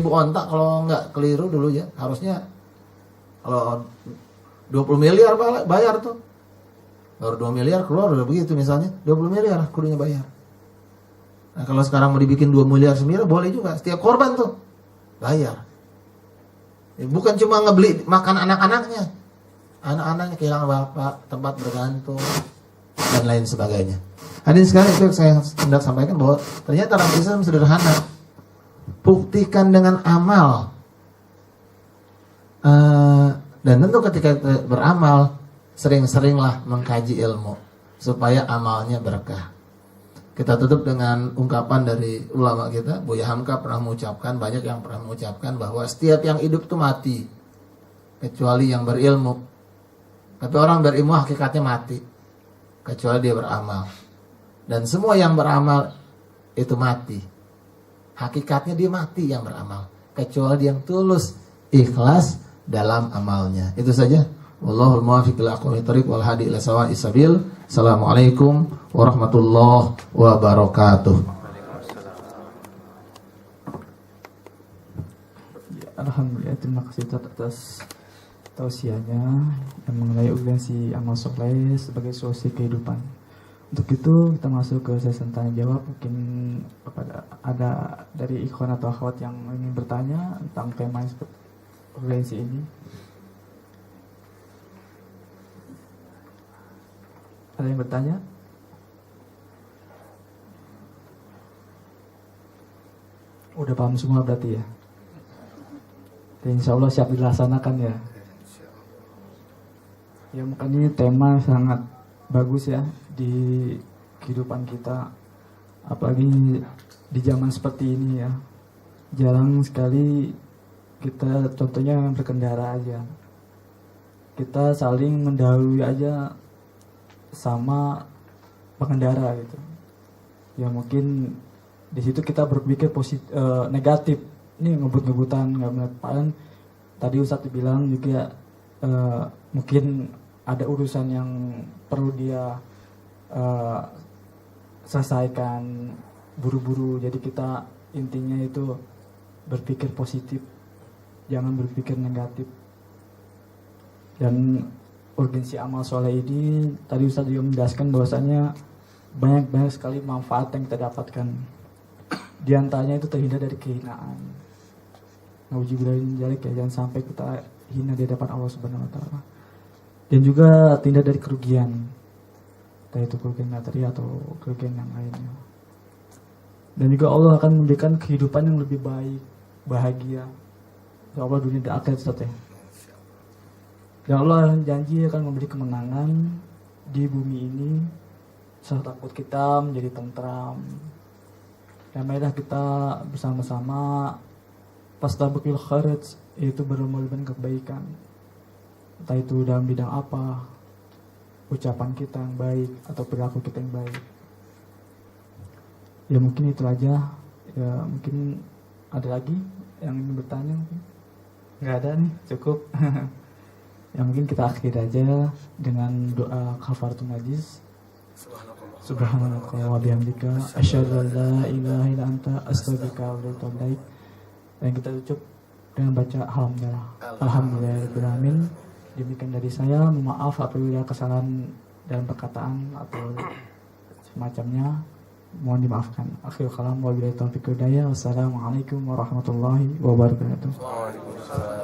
onta kalau nggak keliru dulu ya. Harusnya kalau 20 miliar bayar tuh. Baru 2 miliar keluar udah begitu misalnya. 20 miliar kudunya bayar. Nah kalau sekarang mau dibikin 2 miliar semira boleh juga. Setiap korban tuh bayar. Ya, bukan cuma ngebeli makan anak-anaknya. Anak-anaknya kehilangan bapak, tempat bergantung, dan lain sebagainya. Hadirin sekalian, itu saya hendak sampaikan bahwa ternyata dalam Islam sederhana. Buktikan dengan amal. Dan tentu ketika beramal, sering-seringlah mengkaji ilmu supaya amalnya berkah. Kita tutup dengan ungkapan dari ulama kita, Buya Hamka pernah mengucapkan, banyak yang pernah mengucapkan bahwa setiap yang hidup itu mati kecuali yang berilmu. Tapi orang berilmu hakikatnya mati kecuali dia beramal. Dan semua yang beramal itu mati. Hakikatnya dia mati yang beramal kecuali yang tulus, ikhlas dalam amalnya. Itu saja. Wallahul muwaffiq ila aqwamit thoriq wal hadi ila sawa'is sabil. Assalamualaikum warahmatullahi wabarakatuh. Alhamdulillah, terima kasih atas tausiahnya yang mengenai urgensi amal soleh sebagai solusi kehidupan. Untuk itu kita masuk ke sesi tanya jawab. Mungkin kepada ada dari ikhwan atau akhwat yang ingin bertanya tentang tema urgensi ini. Ada yang bertanya? Udah paham semua berarti ya? Dan insya Allah siap dilaksanakan ya. Ya makanya tema sangat bagus ya di kehidupan kita. Apalagi di zaman seperti ini ya. Jarang sekali kita contohnya berkendara aja. Kita saling mendahului aja sama pengendara gitu. Ya mungkin di situ kita berpikir negatif. Ini ngebut-ngebutan nggak benar. Padahal tadi Ustadz bilang juga mungkin ada urusan yang perlu dia selesaikan buru-buru. Jadi kita intinya itu berpikir positif, jangan berpikir negatif. Dan urgensi amal soleh ini tadi Ustadz juga menjelaskan bahwasanya banyak sekali manfaat yang kita dapatkan. Di antaranya itu terhindar dari kehinaan. Nauzubillah min dzalik ya, jangan sampai kita hina di hadapan Allah Subhanahu wa taala. Dan juga terhindar dari kerugian. Entah itu kerugian materi atau kerugian yang lainnya. Dan juga Allah akan memberikan kehidupan yang lebih baik, bahagia. Insyaallah dunia dan akhirat Ustaz ya. Dan Allah janji akan memberi kemenangan di bumi ini. Rasa takut kita menjadi tentram. Damailah kita bersama-sama. Fastabiqul khairat, yaitu beramal dan kebaikan. Entah itu dalam bidang apa, ucapan kita yang baik atau perilaku kita yang baik. Ya mungkin itu aja. Ya mungkin ada lagi yang ingin bertanya mungkin. Nggak ada nih, cukup. Ya mungkin kita akhiri aja dengan doa kafaratul majlis. Subhanallah wa bihamdika asyhadu an la ilaha illa anta astaghfiruka wa atubu ilaik. Dan kita tutup dengan baca alhamdulillahirabbil alamin. Demikian dari saya, maaf apabila kesalahan dalam perkataan atau semacamnya, mohon dimaafkan. Akhirul kalam wa billahi taufiq hidayah. Wassalamualaikum warahmatullahi wabarakatuh. Waalaikumsalam.